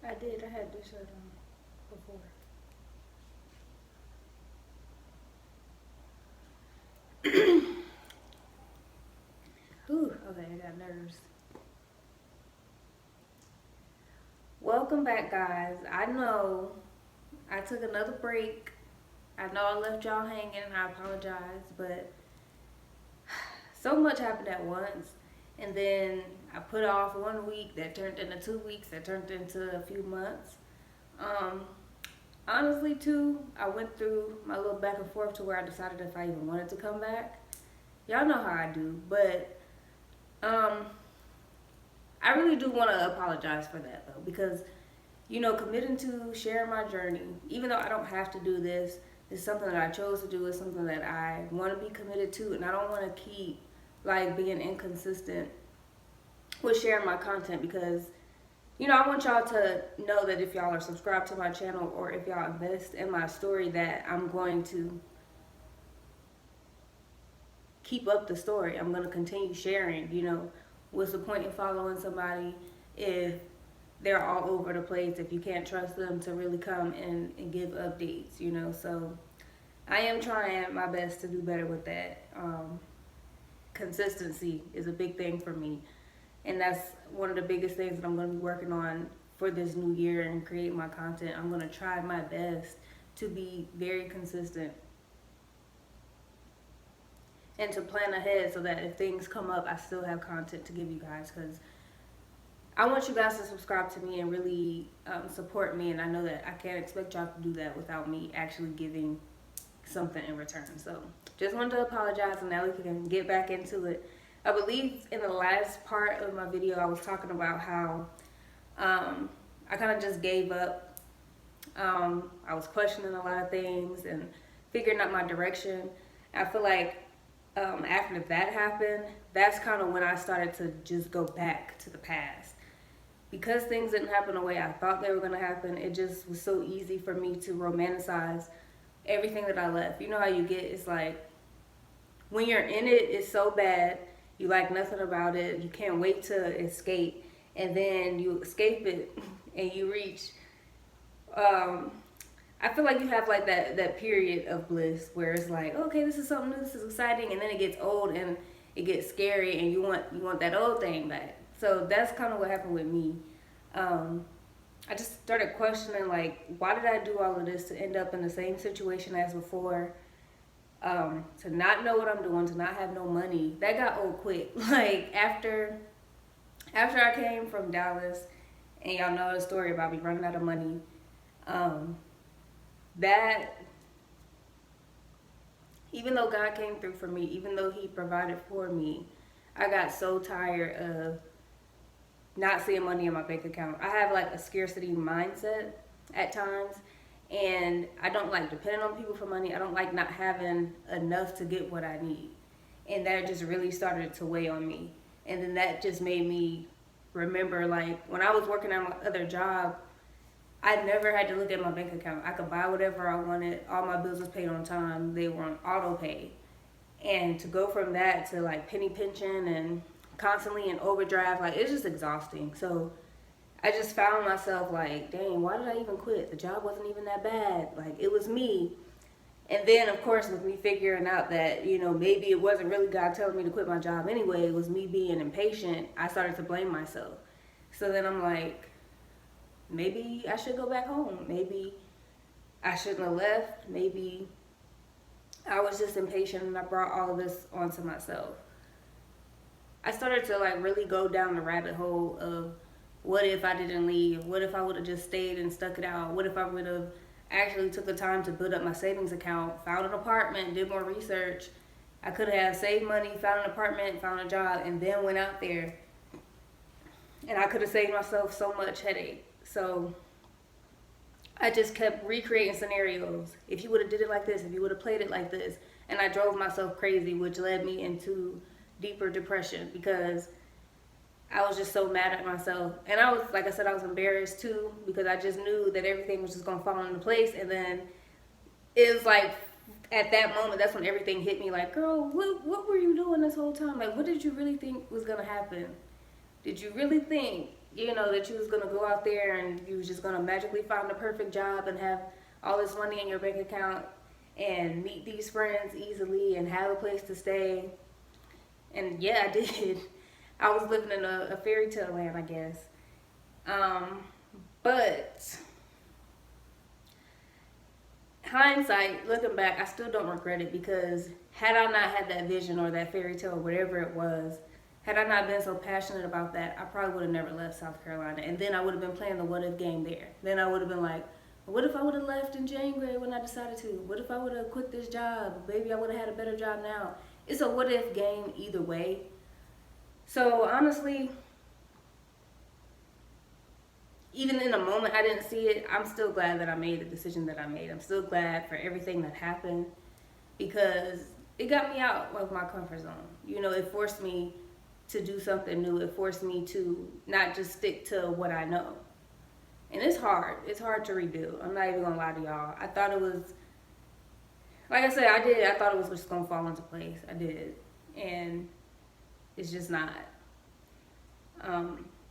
I did. I had this shirt on before. Whew, okay, I got nerves. Welcome back, guys. I know I took another break. I know I left y'all hanging. I apologize, but so much happened at once. And then I put off 1 week that turned into 2 weeks that turned into a few months. Um, Honestly, too, I went through my little back and forth to where I decided if I even wanted to come back. Y'all know how I do, but um, I really do want to apologize for that though, because committing to sharing my journey, even though I don't have to do this, it's something that I chose to do. It's something that I want to be committed to, and I don't want to keep like being inconsistent with sharing my content because I want y'all to know that if y'all are subscribed to my channel or if y'all invest in my story, that I'm going to keep up the story. I'm going to continue sharing. What's the point in following somebody if they're all over the place, if you can't trust them to really come and give updates, So I am trying my best to do better with that. Consistency is a big thing for me. And that's one of the biggest things that I'm going to be working on for this new year and create my content. I'm going to try my best to be very consistent and to plan ahead so that if things come up, I still have content to give you guys, because I want you guys to subscribe to me and really support me, and I know that I can't expect y'all to do that without me actually giving something in return. So just wanted to apologize, and now we can get back into it. I believe in the last part of my video I was talking about how I kind of just gave up. I was questioning a lot of things and figuring out my direction. I feel like after that happened, that's kind of when I started to just go back to the past. Because things didn't happen the way I thought they were going to happen, it just was so easy for me to romanticize everything that I left. You know how you get, it's like, when you're in it, it's so bad, you like nothing about it, you can't wait to escape, and then you escape it, and you reach, I feel like you have like that period of bliss where it's like, okay, this is something new, this is exciting, and then it gets old and it gets scary, and you want that old thing back. So that's kind of what happened with me. I just started questioning, like, why did I do all of this to end up in the same situation as before? To not know what I'm doing, to not have no money. That got old quick. Like, after I came from Dallas, and y'all know the story about me running out of money, that, even though God came through for me, even though He provided for me, I got so tired of not seeing money in my bank account. I have like a scarcity mindset at times, and I don't like depending on people for money. I don't like not having enough to get what I need. And that just really started to weigh on me. And then that just made me remember, like, when I was working at my other job, I never had to look at my bank account. I could buy whatever I wanted. All my bills was paid on time. They were on auto pay. And to go from that to like penny pinching and constantly in overdrive, like, it's just exhausting. So I just found myself like, dang, why did I even quit? The job wasn't even that bad. Like, it was me. And then, of course, with me figuring out that, maybe it wasn't really God telling me to quit my job anyway, it was me being impatient, I started to blame myself. So then I'm like, maybe I should go back home. Maybe I shouldn't have left. Maybe I was just impatient and I brought all of this onto myself. I started to like really go down the rabbit hole of, what if I didn't leave? What if I would have just stayed and stuck it out? What if I would have actually took the time to build up my savings account, found an apartment, did more research? I could have saved money, found an apartment, found a job, and then went out there. And I could have saved myself so much headache. So I just kept recreating scenarios. If you would have did it like this, if you would have played it like this. And I drove myself crazy, which led me into deeper depression because I was just so mad at myself. And I was, like I said, I was embarrassed too because I just knew that everything was just going to fall into place. And then it was like, at that moment, that's when everything hit me like, girl, what were you doing this whole time? Like, what did you really think was going to happen? Did you really think you know, that you was gonna go out there and you was just gonna magically find the perfect job and have all this money in your bank account and meet these friends easily and have a place to stay. And yeah, I did. I was living in a fairy tale land, I guess. But hindsight, looking back, I still don't regret it, because had I not had that vision or that fairy tale or whatever it was, had I not been so passionate about that, I probably would have never left South Carolina. And then I would have been playing the what if game there. Then I would have been like, what if I would have left in January when I decided to? What if I would have quit this job? Maybe I would have had a better job now. It's a what if game either way. So honestly, even in the moment I didn't see it, I'm still glad that I made the decision that I made. I'm still glad for everything that happened, because it got me out of my comfort zone. You know, it forced me to do something new. It forced me to not just stick to what I know. And it's hard. It's hard to rebuild. I'm not even gonna lie to y'all. I thought it was, like I said, I thought it was just gonna fall into place. I did. And it's just not.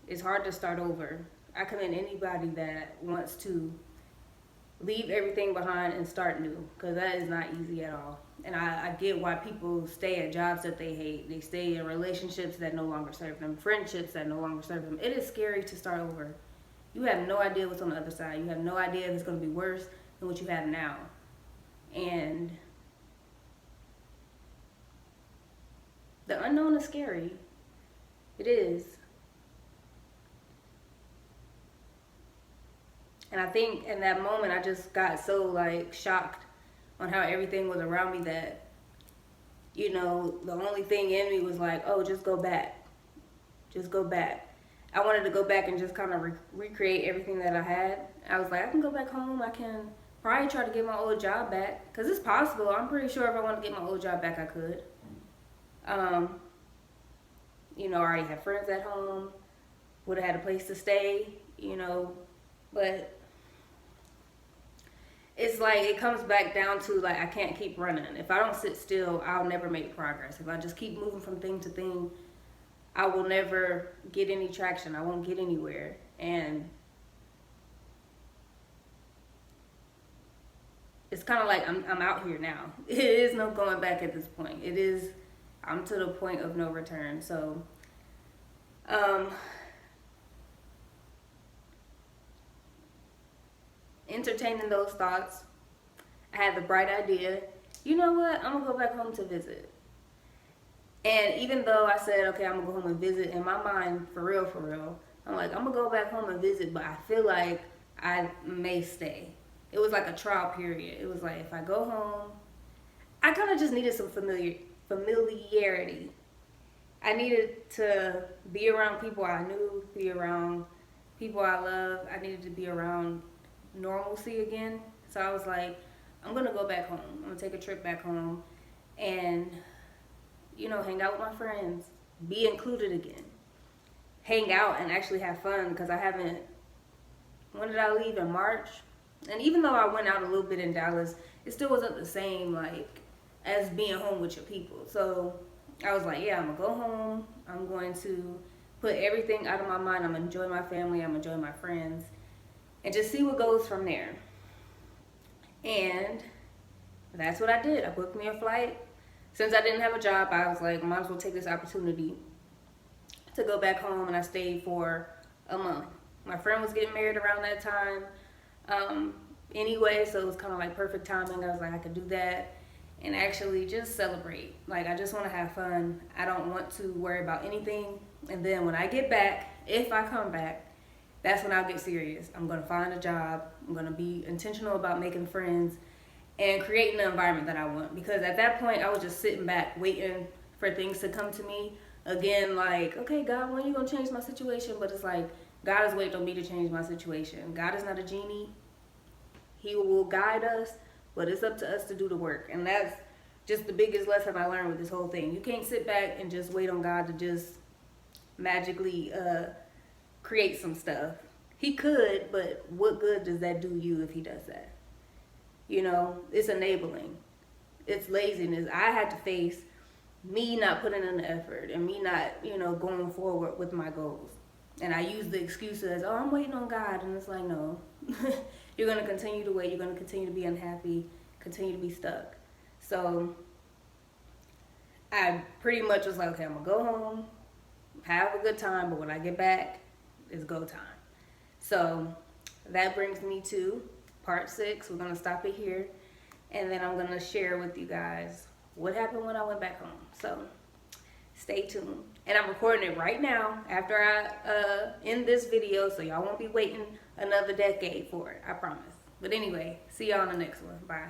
It's hard to start over. I commend anybody that wants to leave everything behind and start new, because that is not easy at all. And I get why people stay at jobs that they hate. They stay in relationships that no longer serve them, friendships that no longer serve them. It is scary to start over. You have no idea what's on the other side. You have no idea if it's going to be worse than what you have now. And the unknown is scary. It is. And I think in that moment, I just got so like shocked on how everything was around me that, you know, the only thing in me was like, oh, just go back. Just go back. I wanted to go back and just kind of recreate everything that I had. I was like, I can go back home. I can probably try to get my old job back, because it's possible. I'm pretty sure if I wanted to get my old job back, I could. You know, I already had friends at home. Would have had a place to stay, you know. But it's like, it comes back down to like, I can't keep running. If I don't sit still, I'll never make progress. If I just keep moving from thing to thing, I will never get any traction. I won't get anywhere. And it's kind of like I'm out here now. It is no going back at this point. It is, I'm to the point of no return. So, entertaining those thoughts, I had the bright idea, you know what, I'm gonna go back home to visit. And even though I said, okay, I'm gonna go home and visit, in my mind, for real, I'm like, I'm gonna go back home and visit, but I feel like I may stay. It was like a trial period. It was like, if I go home, I kind of just needed some familiarity. I needed to be around people I knew, be around people I love. I needed to be around normalcy again. So I was like, I'm gonna go back home. I'm gonna take a trip back home and, you know, hang out with my friends, be included again, hang out and actually have fun, because I haven't, when did I leave? In March? And even though I went out a little bit in Dallas, it still wasn't the same like as being home with your people. So I was like, yeah, I'm gonna go home. I'm going to put everything out of my mind. I'm gonna enjoy my family. I'm gonna enjoy my friends, and just see what goes from there. And that's what I did. I booked me a flight. Since I didn't have a job, I was like, might as well take this opportunity to go back home, and I stayed for a month. My friend was getting married around that time anyway, so it was kind of like perfect timing. I was like, I could do that and actually just celebrate. Like, I just want to have fun. I don't want to worry about anything. And then when I get back, if I come back, that's when I'll get serious. I'm going to find a job. I'm going to be intentional about making friends and creating the environment that I want. Because at that point, I was just sitting back waiting for things to come to me. Again, like, okay, God, when are you going to change my situation? But it's like, God is waiting on me to change my situation. God is not a genie. He will guide us, but it's up to us to do the work. And that's just the biggest lesson I learned with this whole thing. You can't sit back and just wait on God to just magically create some stuff. He could, but what good does that do you if he does that? You know, it's enabling. It's laziness. I had to face me not putting in the effort and me not, you know, going forward with my goals. And I use the excuse as, oh, I'm waiting on God. And it's like, no. You're going to continue to wait. You're going to continue to be unhappy, continue to be stuck. So I pretty much was like, okay, I'm going to go home, have a good time, but when I get back, it's go time. So that brings me to part 6. We're going to stop it here. And then I'm going to share with you guys what happened when I went back home. So stay tuned. And I'm recording it right now after I end this video, so y'all won't be waiting another decade for it, I promise. But anyway, see y'all on the next one. Bye.